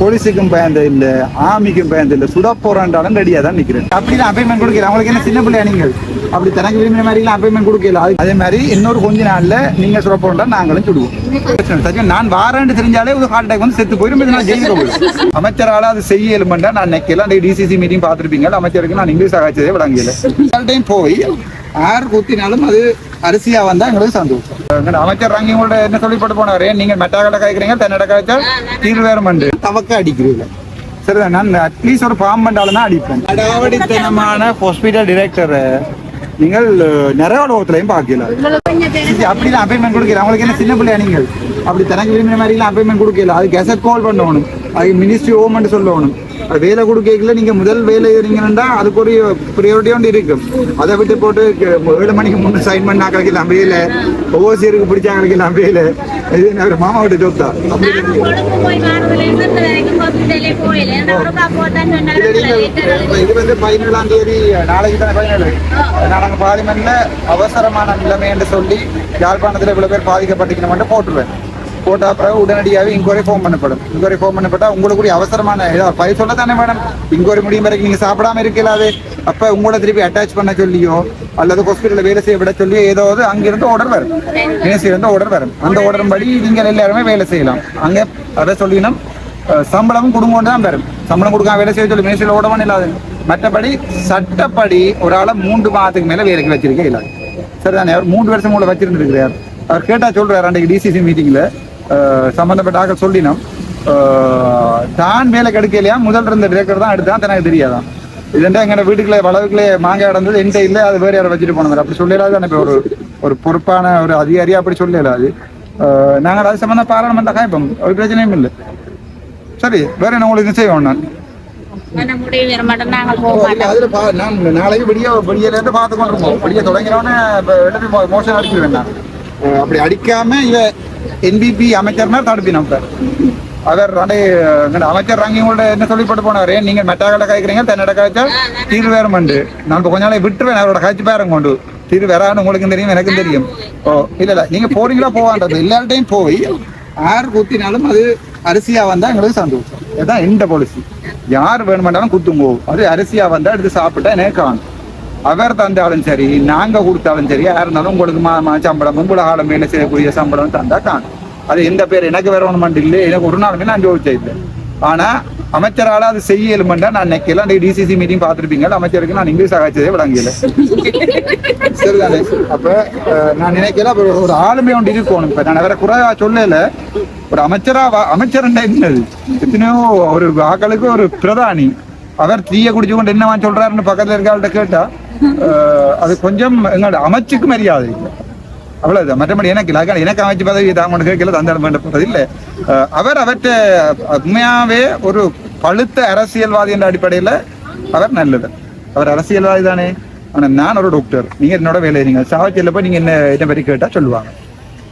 போலீஸுக்கும் பயந்து இல்ல, ஆர்மிக்கும் பயந்து இல்ல, சுட போறாண்டாலும் ரெடியா தான் நிக்கிறேன். அப்படிலாம் அப்பாயின்மெண்ட் கொடுக்கல. அவங்களுக்கு என்ன சின்ன பிள்ளையா நீங்கள்? அப்படி தனக்கு விரும்பின மாதிரி எல்லாம் அப்பாயின்மெண்ட் கொடுக்கல. அதே மாதிரி இன்னொரு கொஞ்ச நாள்ல நீங்க சுட போறா நாங்களும் சுடுவோம். நான் வாரண்டு தெரிஞ்சாலே ஒரு ஹார்ட் அட்டாக் வந்து செத்து போயிடும். நான் ஜெயிக்க போயிடும். அமைச்சரால அது செய்ய இயலுமெண்டா நான் நினைக்கல. டிசிசி மீட்டிங் பார்த்துருப்பீங்க. அமைச்சருக்கு நான் இங்கிலீஷ் ஆகாச்சதே விளங்கல. டைம் போய் யார் குத்தினாலும் அது அரிசியா வந்தா எங்களுக்கு சந்தோஷம். அமைச்சர் உங்களோட என்ன சொல்லிப்பட்டு போனாரு, நீங்க மெட்டாக்கடை காய்க்கிறீங்க, தென்னடை காய்ச்சா தீர்வு வேற மண்டு தவக்க அடிக்கிறீங்க. சரிதான், நான் அட்லீஸ்ட் ஒரு பாம் பண்ணாலும் அடிப்பேன். அடாவடித்தனமான ஹாஸ்பிட்டல் டிரெக்டர் நீங்கள் நிறைய லோகத்திலையும் பார்க்கல. அப்படிலாம் அப்பாயின்மெண்ட் கொடுக்கல. அவங்களுக்கு என்ன சின்ன பிள்ளையா நீங்கள்? அப்படி தனக்கு விரும்பின மாதிரி எல்லாம் அப்பாயின்மெண்ட் கொடுக்கல. அது கெசட் கால் பண்ணணும், அது மினிஸ்ட்ரி ஓமெண்ட் சொல்லணும். அது வேலை கொடுக்கல. நீங்க முதல் வேலை இருந்தீங்கன்னா அதுக்கு ஒரு ப்ரியாரிட்டி ஒன்று இருக்கும். அதை விட்டு போட்டு 7 மணிக்கு முன்னே சைன் பண்ணா கிடைக்கல அம்பையில, ஓசியருக்கு பிடிச்சா கிடைக்கல அம்பையில. இது மாமா விட்டு ஜோப்தா. இது வந்து 17ஆம் தேதி, நாளைக்கு தானே 17. நாங்கள் பார்லிமெண்ட்ல அவசரமான நிலைமை என்று சொல்லி யாழ்ப்பாணத்தில் இவ்வளவு பேர் பாதிக்கப்பட்டிருக்கணும் போட்டுருவேன். போட்ட பிறகு உடனடியாகவே இன்கொயரி ஃபார்ம் பண்ணப்படும். இன்கொயரி ஃபார்ம் பண்ணப்பட்டா உங்களுக்கு அவசரமான பயிர் சொல்ல தானே மேடம், இன்கொயரி முடியும் வரைக்கும் நீங்க சாப்பிடாம இருக்கலாது. அப்ப உங்களோட திருப்பி அட்டாச் பண்ண சொல்லியோ அல்லது ஹாஸ்பிட்டல்ல வேலை செய்ய விட சொல்லியோ ஏதாவது அங்கிருந்து ஆர்டர் வரும், மினிஸ்ட்ரியிலிருந்து ஆர்டர் வரும். அந்த ஆர்டர் படி நீங்கள் எல்லாருமே வேலை செய்யலாம். அங்கே அதை சொல்லினோம். சம்பளமும் குடும்பம் தான் வரும். சம்பளம் கொடுக்காம வேலை செய்ய சொல்லி மினிஸ்ட்ரியில் ஓடவும் இல்லாது. மற்றபடி சட்டப்படி ஒரு ஆளை 3 மாதத்துக்கு மேல வேலைக்கு வச்சிருக்கே இல்லாது. சரிதானே? அவர் 3 வருஷம் உங்களை வச்சிருந்துருக்கிறார். அவர் கேட்டா சொல்றாரு அன்றைக்கு டிசிசி மீட்டிங்ல சம்பந்தப்பட்ட ஆக்கள் சொல்லினோம், தான் வேலை கிடைக்கலையா, முதல் இருந்த டிரெக்டர் தான் எடுத்தான், எனக்கு தெரியாதான். இதுண்டா எங்க வீட்டுக்குள்ளே வளவுக்குள்ளே மாங்காய் இடந்தது என்கிட்ட இல்லை, அது வேற யாரை வச்சுட்டு போனது அப்படி சொல்லலாது. இப்போ ஒரு பொறுப்பான ஒரு அதிகாரியா அப்படி சொல்லலாது. நாங்கள் அது சம்பந்தம் பாராளுமன்ற காய்ப்போம், ஒரு பிரச்சனையும் இல்லை. சரி, வேற என்ன உங்களுக்கு செய்வோம்? நான் நாளைக்கு வெளியில இருந்து பார்த்து கொண்டிருப்போம். வெளியே தொடங்கினோன்னு மோஷன் அடிச்சிருவேன். நான் அப்படி அடிக்காம இவ என்பிபி அமைச்சர்னா தடுப்பினோம். அவர் அமைச்சர் உங்களோட என்ன சொல்லிப்பட்டு போனாரு, நீங்க மெட்டாக்கடை காய்க்கிறீங்க, தென்னடை காய்ச்சா தீர்வு வேற மண்டு. நான் இப்போ கொஞ்ச நாளைக்கு விட்டுருவேன். அவரோட காய்ச்சி பேரம் கொண்டு தீர்வு வேறான்னு உங்களுக்கும் தெரியும், எனக்கும் தெரியும். ஓ இல்ல நீங்க போறீங்களா போவான்றது எல்லார்டையும் போய் யார் குத்தினாலும் அது அரிசியா வந்தா எங்களுக்கு சந்தோஷம். இதுதான் இந்த பாலிசி. யார் வேணுமென்றாலும் குத்தும் போகும். அது அரிசியா வந்தா எடுத்து சாப்பிட்டா எனக்கு காணும். அவர் தந்தாலும் சரி, நாங்க கொடுத்தாலும் சரி, யார் இருந்தாலும் உங்களுக்கு சம்பளம், உங்களை காலம் வேலை செய்யக்கூடிய சம்பளம் தந்தா காணும். அது எந்த பேர் எனக்கு வேற ஒன்று இல்லை, எனக்கு ஒரு நாளுமே நான் ஜோதிச்சதில்லை. ஆனா அமைச்சரால அது செய்ய இயலுமெண்டா நான் நினைக்கல. டிசிசி மீட்டிங் பார்த்துருப்பீங்க. அமைச்சருக்கு நான் இங்கிலீஷ் ஆகாச்சதே விளங்கல. சரிதானே? அப்ப நான் நினைக்கல ஒரு ஆளுமை ஒன்று இருக்கணும். இப்ப நான் வேற குறைவா சொல்லல. ஒரு அமைச்சர் என்னது எத்தனையோ ஒரு ஆக்களுக்கு ஒரு பிரதானி. அவர் தீய குடிச்சு கொண்டு என்னவா சொல்றாருன்னு பக்கத்துல இருக்காள்கிட்ட கேட்டா அது கொஞ்சம் எங்களோட அமைச்சுக்கு மரியாதை இல்லை. அவ்வளவுதான். மற்றபடி எனக்கு அமைச்சு பதவி தாங்க கேட்கல, தந்தாலும் வேண்டப்பட்டது இல்லை. அவர் அவற்றை உண்மையாவே ஒரு பழுத்த அரசியல்வாதி என்ற அடிப்படையில அவர் நல்லது. அவர் அரசியல்வாதி தானே. ஆனா நான் ஒரு டாக்டர். நீங்க என்னோட வேலை நீங்க சாவச்சேரியில போய் நீங்க என்ன பற்றி கேட்டா சொல்லுவாங்க.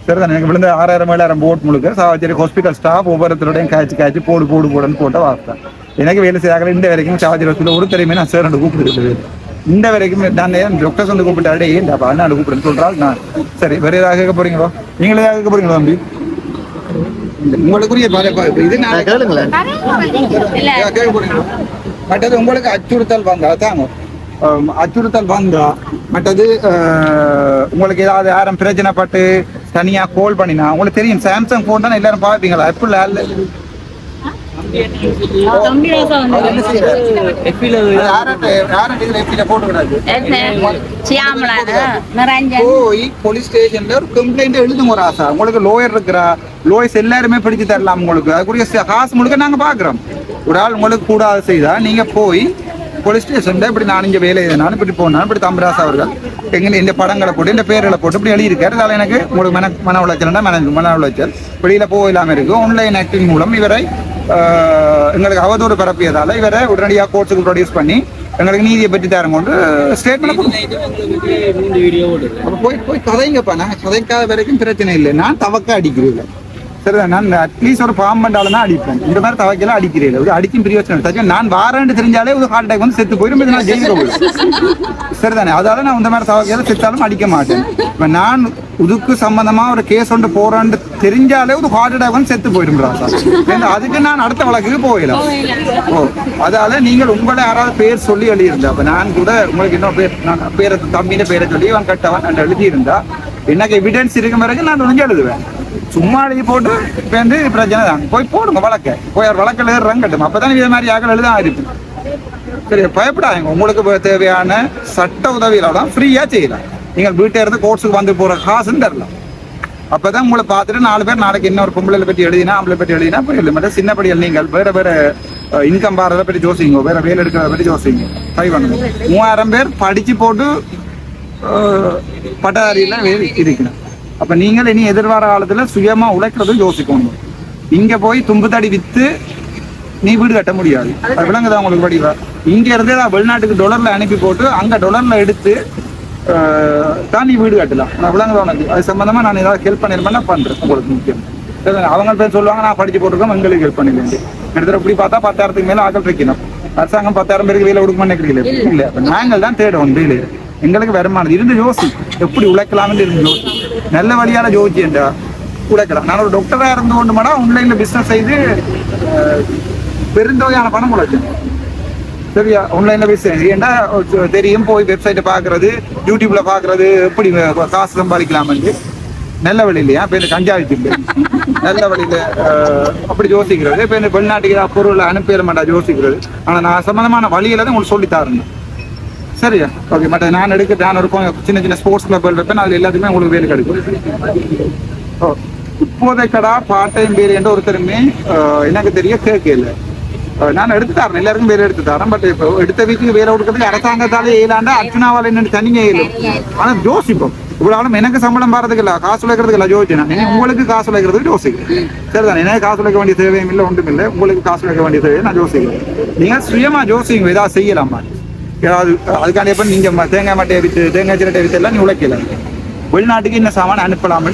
சரிதான். எனக்கு விழுந்த 6000-7000 போட் முழுக்க சாவச்சேரி ஹாஸ்பிட்டல் ஸ்டாஃப் ஒவ்வொருத்தரோடையும் காய்ச்சி போடுன்னு போட்ட வார்த்தை. எனக்கு வேலை செய்யாத இந்த வரைக்கும் சாவச்சேரி ஹாஸ்பிட்டல் ஒரு தெரியுமே நான் சார் கூப்பிட்டு இந்த வரைக்கும் நான் டாக்டர்ஸ் வந்து கூப்பிட்டாரு, ஏன் நான் கூப்பிடுன்னு சொல்றாள். நான் சரி வேற ஏதாவது கேட்க போறீங்களோ? நீங்களே கேட்க போறீங்களா தம்பி? உங்களுக்குரிய இது கேளுங்களேன். கேட்க போறீங்களோ? மற்றது உங்களுக்கு அச்சுறுத்தல் வந்தா தாங்க, அச்சுறுத்தல் வந்தா மற்றது உங்களுக்கு ஏதாவது யாரும் பிரச்சனைப்பட்டு தனியா கால் பண்ணினா உங்களுக்கு தெரியும். சாம்சங் போன் தான் எல்லாரும் பார்ப்பீங்களா? ஆப்பிள் போலீஸ் ஸ்டேஷன்ல ஒரு கம்ப்ளைண்ட் எழுதுங்க. ஒரு ஆசா உங்களுக்கு லோயர் இருக்கிறா, லோயர்ஸ் எல்லாருமே பிடிச்சு தரலாம். உங்களுக்கு அதுக்குரிய காசு முழுக்க நாங்க பாக்குறோம். ஒரு ஆள் உங்களுக்கு கூடாது செய்தா நீங்க போய் போலீஸ் ஸ்டேஷன்ல இப்படி நான் இங்க வேலை எழுதினாலும் இப்படி போனாலும் இப்படி தம்பராசா அவர்கள் இந்த படங்களை போட்டு இந்த பேர்களை போட்டு இப்படி எழுதியிருக்காரு. அதனால எனக்கு உங்களுக்கு மன உளைச்சல்னா மன உளைச்சல் வெளியில போகலாம இருக்கு. ஆன்லைன் ஆக்டிங் மூலம் இவரை எங்களுக்கு அவதூறு பரப்பியதால இவரை உடனடியாக கோர்ட்ஸுக்கு ப்ரொடியூஸ் பண்ணி எங்களுக்கு நீதியை பற்றி தரம் கொண்டு ஸ்டேட்மெண்ட் போய் கதைங்கப்பா. நாங்கள் கதைக்காத வரைக்கும் பிரச்சனை இல்லை. நான் தவக்க அடிக்கிறேன். சரிதான். நான் அட்லீஸ்ட் ஒரு பாம்பு பண்ணாலும் தான் அடிப்பேன். இந்த மாதிரி தவைக்கெல்லாம் அடிக்கிறேன். ஒரு அடிக்கும் பிரியோசனம் தச்சு நான் வாரேன்னு தெரிஞ்சாலே ஒரு ஹார்ட் அட்டாக் வந்து செத்து போயிடும். நான் ஜெயிக்க போயிடும். சரிதானே. அதால நான் இந்த மாதிரி தவைக்கெல்லாம் செத்தாலும் அடிக்க மாட்டேன். இப்போ நான் இதுக்கு சம்பந்தமா ஒரு கேஸ் ஒன்று போறேன்னு தெரிஞ்சாலே ஒரு ஹார்ட் அட்டாக் வந்து செத்து போயிடும். அதுக்கு நான் அடுத்த வழக்குக்கு போயிடலாம். ஓ, அதால நீங்கள் உங்களை யாராவது பேர் சொல்லி எழுதியிருந்தா, அப்ப நான் கூட உங்களுக்கு இன்னும் பேர் நான் பேரை தம்பின பேரை சொல்லி அவன் கட்டவன் எழுதியிருந்தா எனக்கு எவிடன்ஸ் இருக்கும் பிறகு நான் துணிஞ்சு எழுதுவேன். சும்மா எழுதி போட்டு வந்து பிரச்சனை தான். போய் போடுங்க வழக்க, போய் வழக்கு எழுதுறாங்க கட்டும். அப்பதான் இதே மாதிரி ஆக்கள் எழுத ஆயிருக்கும். சரி, பயப்படாதீங்க. உங்களுக்கு தேவையான சட்ட உதவியில தான் ஃப்ரீயா செய்யலாம். நீங்கள் வீட்டை இருந்து கோர்ட்ஸுக்கு வந்து போற காசுன்னு தரலாம். அப்பதான் உங்களை பார்த்துட்டு 4 பேர் நாளைக்கு இன்னொரு பொம்பளை பற்றி எழுதினா ஆம்பளை பற்றி எழுதினா போயிடல. மட்டும் சின்னப்படியில் நீங்கள் வேற வேற இன்கம் பாரதை பற்றி யோசிங்க, வேற வேலை எடுக்கிறத பற்றி யோசிங்க. ட்ரை பண்ணுங்க. 3000 பேர் படிச்சு போட்டு பட்டதாரியில இருக்கணும். அப்ப நீங்கள் இனி எதிர்வார காலத்துல சுயமா உழைக்கிறதும் யோசிக்கணும். இங்க போய் தும்பு தடி வித்து நீ வீடு கட்ட முடியாது. அது விளங்குதான் உங்களுக்கு படிவா. இங்க இருந்தே வெளிநாட்டுக்கு டாலர்ல அனுப்பி போட்டு அங்க டாலர்ல எடுத்து தான் நீ வீடு கட்டலாம். நான் விளங்குதான் உனக்கு. அது சம்பந்தமா நான் ஏதாவது ஹெல்ப் பண்ணிருப்பேன் பண்றேன். உங்களுக்கு முக்கியம் அவங்க பேர் சொல்லுவாங்க நான் படிச்சு போட்டிருக்கோம் எங்களுக்கு ஹெல்ப் பண்ணிடுவேன். எடுத்துகிற இப்படி பார்த்தா 10,000க்கு மேல ஆக்கள் வைக்கணும். அரசாங்கம் 10,000 பேருக்கு வேலை கொடுக்க மாட்டேங்கிறீங்க. இல்ல, நாங்கள் தான் தேடுவோம் வேலையை. எங்களுக்கு வருமானது இருந்து யோசி எப்படி உழைக்கலாம்னு இருந்து யோசி. நல்ல வழியால யோசிச்சு என்றா உழைக்கலாம். நான் ஒரு டாக்டரா இருந்து கொண்டு மாடா ஆன்லைன்ல பிசினஸ் செய்து பெருந்தொகையான பணம் உழைச்சேன். சரியா, ஆன்லைன்ல பிசினஸ் ஏன்னா தெரியும். போய் வெப்சைட்டை பாக்குறது, யூடியூப்ல பாக்குறது, எப்படி காசு சம்பாதிக்கலாம்னு நல்ல வழி இல்லையா. இப்போ இந்த கஞ்சாவிச்சு நல்ல வழியில அப்படி யோசிக்கிறது. இப்போ இந்த வெளிநாட்டுக்கு பொருளை அனுப்பிட மாட்டா யோசிக்கிறது. ஆனா நான் சம்பந்தமான வழியில தான் உங்களுக்கு சொல்லித்தாருங்க. சரியா, ஓகே. மற்ற நான் நான் இருக்கும் சின்ன சின்ன ஸ்போர்ட்ஸ் கிளப் இருப்பேன். அதுல எல்லாத்துக்குமே உங்களுக்கு வேலை கிடைக்கும். ஓ, இப்போதைக்கடா பார்ட் டைம் வேலை என்ற ஒருத்தருமே எனக்கு தெரிய கேட்கல. நான் எடுத்து தரேன், எல்லாருக்கும் வேலை எடுத்து தரேன். பட் இப்போ எடுத்த வீட்டுக்கு வேலை கொடுக்கறதுக்கு அரசாங்கத்தாலே ஏலாண்டா அர்ச்சனாவால் என்னன்னு தனிங்க ஏலும். ஆனா யோசிப்போம். இவ்வளவு எனக்கு சம்பளம் பாறதுக்கு இல்ல, காசு உழைக்கிறதுக்கு இல்ல யோசிச்சேன். உங்களுக்கு காசு உழைக்கிறதுக்கு யோசிக்கிறேன். சரிதான், எனக்கு காசு உழைக்க வேண்டிய தேவையும் இல்லை, ஒன்றும் இல்லை. உங்களுக்கு காசு உழைக்க வேண்டிய தேவையை நான் யோசிக்கிறேன். நீங்க சுயமா யோசிங்க, ஏதாவது செய்யலாமா. ஏதாவது அதுக்காண்டி எப்ப நீங்க தேங்காய் மட்டையை வித்து தேங்காய் சிரட்டை வித்து எல்லாம் நீ உழைக்கல. வெளிநாட்டுக்கு என்ன சாமான் அனுப்பலாம்.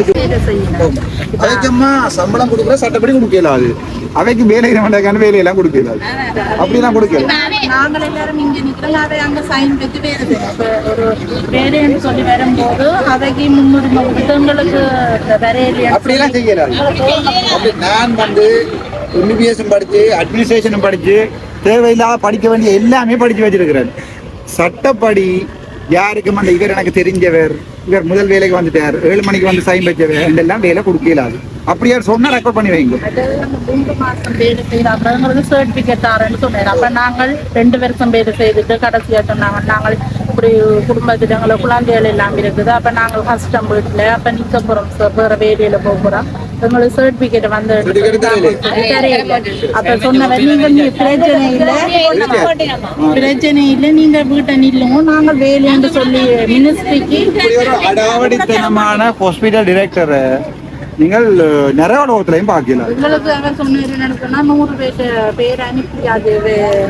அதுக்கம்மா சம்பளம் கொடுக்குற சட்டப்படி கொடுக்கல. அது அவைக்கு வேலை வேலையெல்லாம் கொடுக்கல. அப்படிலாம் கொடுக்கல. நாங்கள் எல்லாரும் இங்க நிக்கிறோம். அதை அங்க சைன் வச்சு வேறு ஒரு வேலைன்னு சொல்லி வரும்போது அவைக்கு முன்னுரிமை எங்களுக்கு அப்படியெல்லாம் செய்யல. நான் வந்து எம்பிபிஎஸ் படிச்சு அட்மினிஸ்ட்ரேஷனும் படிச்சு தேவையில்லாத படிக்க வேண்டிய எல்லாமே படிச்சு வச்சிருக்கிறேன். சட்டப்படி யாருக்கும் அந்த இவர் எனக்கு தெரிஞ்சவர், இவர் முதல் வேலைக்கு வந்துட்டார், 7 மணிக்கு வந்து சைன் வச்சவர், இதெல்லாம் வேலை கொடுக்கலாது. அப்படியே சொன்னா ரெக்கார்ட் பண்ணி வைங்க. 3 மாசம் வேலை செய்யறாங்க சர்டிபிகேட் தரேன்னு சொன்னார். அப்ப நாங்கள் 2 வருஷம் வேலை செய்துட்டு கடைசியா சொன்னாங்க நாங்கள் இப்படி குடும்பத்துல எங்களை குழந்தைகள் எல்லாம் இருக்குது. அப்ப நாங்கள் கஷ்டம் வீட்டுல அப்ப நிக்க போறோம் சார், வேற வேலையில போக போறோம், எங்களுக்கு சர்டிபிகேட் வந்து அப்ப சொன்னவர் நீங்க பிரச்சனை இல்லை நீங்க வீட்டை நில்லுங்க, நாங்கள் வேலைன்னு சொல்லி மினிஸ்ட்ரிக்கு அடாவடித்தனமான ஹாஸ்பிட்டல் டைரக்டர் நீங்கள் நிறைய உலகத்திலையும் பார்க்கலாம். எங்களுக்கு அவர் சொன்னார் என்னன்னா 100 பேர் அனுப்பி அது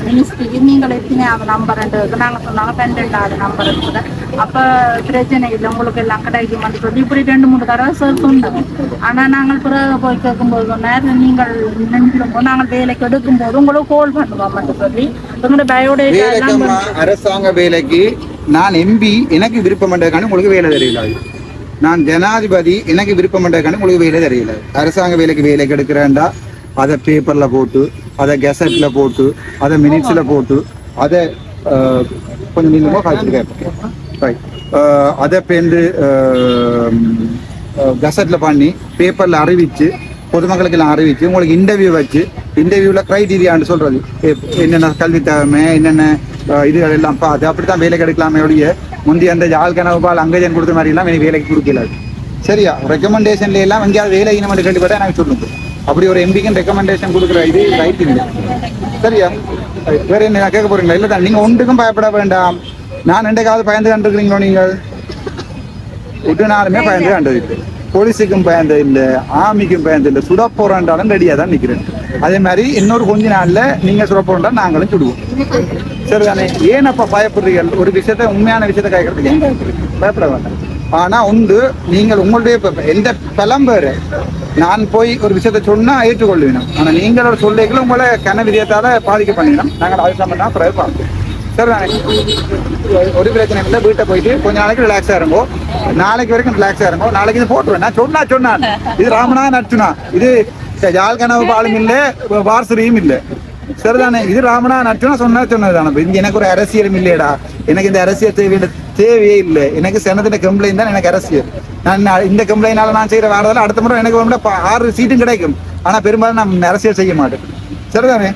மினிஸ்ட்ரிக்கு நீங்கள் எத்தனை அது நம்பர் நாங்கள் சொன்னாங்க 12வது நம்பர் இருக்குது. அப்போ பிரச்சனை இல்லை உங்களுக்கு எல்லாம் கிடைக்குமான்னு சொல்லி இப்படி 2-3 தடவை சார் சொன்னாங்க. ஆனால் நாங்கள் பிறகு போய் கேட்கும்போது சொன்னார் நீங்கள் நினைக்கிறோம் நாங்கள் வேலைக்கு எடுக்கும்போது உங்களுக்கு கால் பண்ணுவோம்னு சொல்லி உங்களோட பயோடேட்டா அரசாங்க வேலைக்கு நான் எம்பி எனக்கு விருப்பம் பண்ணுறதுக்கான உங்களுக்கு வேலை தெரியல. நான் ஜனாதிபதி எனக்கு விருப்பம் பண்ணுறதுக்கான உங்களுக்கு வேலை தெரியல. அரசாங்க வேலைக்கு வேலைக்கு எடுக்கிறேன்டா அதை பேப்பரில் போட்டு அதை கெசட்டில் போட்டு அதை மினிட்ஸில் போட்டு அதை கொஞ்சம் நீளமாக காய்ச்சி கேட்பேன். அதை பேருந்து கெசட்டில் பண்ணி பேப்பரில் அறிவித்து பொதுமக்களுக்கு எல்லாம் அறிவிச்சு உங்களுக்கு இன்டர்வியூ வச்சு இன்டர்வியூவில் க்ரைட்டீரியான்னு சொல்கிறது என்னென்ன கல்வி தேவை என்னென்ன இதுகள் எல்லாம் பார்த்து அப்படித்தான் வேலைக்கு எடுக்கலாமே ஒழிய முந்தைய அந்த ஜால் கனவுபால் அங்கஜன் கொடுத்த மாதிரி எல்லாம் எனக்கு வேலைக்கு கொடுக்கல. சரியா, ரெக்கமெண்டேஷன்ல எல்லாம் எங்கேயாவது வேலை இனம் கேள்விப்பட்டா எனக்கு சொல்லுங்க. அப்படி ஒரு எம்பிக்கு ரெக்கமெண்டேஷன் கொடுக்குற இது ரைட் இல்லை. சரியா, வேற என்ன கேட்க போறீங்களா? இல்லை தான், நீங்க ஒன்றுக்கும் பயப்பட வேண்டாம். நான் ரெண்டைக்காவது பயந்து கண்டுருக்கிறீங்களோ? நீங்கள் விட்டுனாலுமே பயந்து கண்டது இல்லை, போலீஸுக்கும் பயந்து இல்லை, ஆர்மிக்கும் பயந்து இல்லை, சுட போறாண்டாலும் ரெடியாக தான் நிற்கிறேன். அதே மாதிரி இன்னொரு கொஞ்ச நாள்ல நீங்க சுட போறா நாங்களும் சுடுவோம். சரிதானே? ஏன் அப்ப பயப்படுறீர்கள்? ஒரு விஷயத்த உண்மையான விஷயத்த கேட்கறதுக்கு பயப்பட வேண்டாம். ஆனா உண்டு நீங்கள் உங்களுடைய எந்த பலம் வேறு நான் போய் ஒரு விஷயத்த சொன்னா ஏற்றுக்கொள்வேணும். ஆனா நீங்கள் ஒரு சொல்லிக்கல உங்களை கன விதத்தால பாதிக்க பண்ணிடணும். நாங்கள் அது சம்பந்தம் பிறகு பார்ப்போம். சரி தானே, ஒரு பிரச்சனை இல்லை. வீட்டை போயிட்டு கொஞ்ச நாளைக்கு ரிலாக்ஸா இருங்கோ, நாளைக்கு வரைக்கும் ரிலாக்ஸா இருங்கோ. நாளைக்கு இது போட்டுருவேன். நான் சொன்னான் இது ராமனா நச்சுனா, இது யாழ் கனவு பாலும் இல்லை, வாரசரியும் இல்லை. சரிதானே, இது ராமனா நச்சுனா சொன்னதுதானே. இங்க எனக்கு ஒரு அரசியலும் இல்லையடா, எனக்கு இந்த அரசியல் தேவையே இல்லை. எனக்கு செனத்தின கம்ப்ளைண்ட் தான் எனக்கு அரசியல். நான் இந்த கம்ப்ளைண்டால நான் செய்யற வேறதால அடுத்த முறை எனக்கு 6 சீட்டும் கிடைக்கும். ஆனா பெரும்பாலும் நான் அரசியல் செய்ய மாட்டேன். சரிதானே,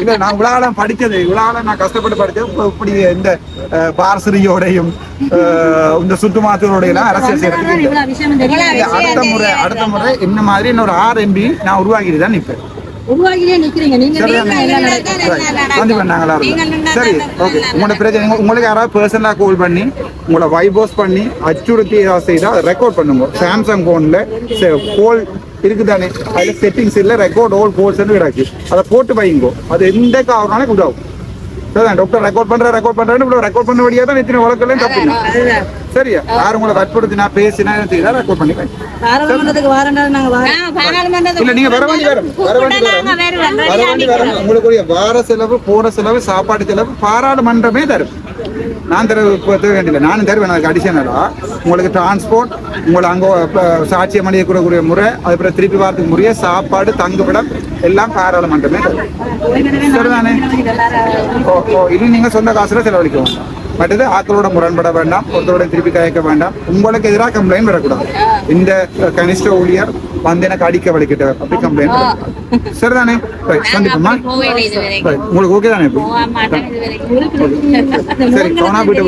இல்ல நான் உலகம் படிச்சது, உலகம் நான் கஷ்டப்பட்டு படிச்சது இப்படி இந்த பாரசரியோடையும் இந்த சுற்றுமாத்தோட எல்லாம் அரசியல் செய்யறதுக்கு. அடுத்த முறை இந்த மாதிரி இன்னொரு 6 MP நான் உருவாக்கிட்டு தான் நிற்பேன். சரி, ஓகே. உங்களோட பிரச்சனை உங்களுக்கு யாராவது பர்சனலா கால் பண்ணி உங்களோட வைபோஸ் பண்ணி அச்சுறுத்தி ஏதாவது செய்தா அதை ரெக்கார்ட் பண்ணுங்க. சாம்சங் போன்ல கோல் இருக்குதானே, அதுல செட்டிங்ஸ் இல்ல, ரெக்கார்ட் ஆல் கோல்ஸ் கிடக்கு, அதை போட்டு வைங்கோ. அது எந்த காரணம் உதவும். சரிதான், டாக்டர் ரெக்கார்ட் பண்றேன்னு ரெக்கார்ட் பண்ண வழியா தான் எத்தனை வழக்கெல்லாம் தப்பினா. சரியா, யாரும் உங்களை வற்புறுத்தினா பேசினா ரெக்கார்ட் பண்ணி இல்ல நீங்க வர வேண்டி உங்களுக்குரிய வார செலவு, போற செலவு, சாப்பாடு செலவு பாராளுமன்றமே தரும். நான் தர வேண்டியதில்லை, நானும் தருவேன். அதுக்கு அடிஷனலா உங்களுக்கு டிரான்ஸ்போர்ட், உங்களை அங்கே சாட்சியம் அணியக்கூடிய முறை, அதுக்கப்புறம் திருப்பி வாரத்துக்கு முறைய சாப்பாடு, தங்குமிடம் எல்லாம் பாராளுமன்றமே தரும். சரிதானே, இது நீங்க சொந்த காசுல செலவழிக்க வேண்டாம். மற்றது ஆக்களோட முரண்பட வேண்டாம், ஒருத்தரோட திருப்பி கயக்க வேண்டாம். உங்களுக்கு எதிராக கம்ப்ளைண்ட் வரக்கூடாது. இந்த கனிஷ்ட ஊழியர் வந்து எனக்கு அடிக்க வலிக்கிட்ட அப்படி கம்ப்ளைண்ட். சரிதானே, கண்டிப்பா உங்களுக்கு ஓகே தானே? சரி, போனா போயிட்டு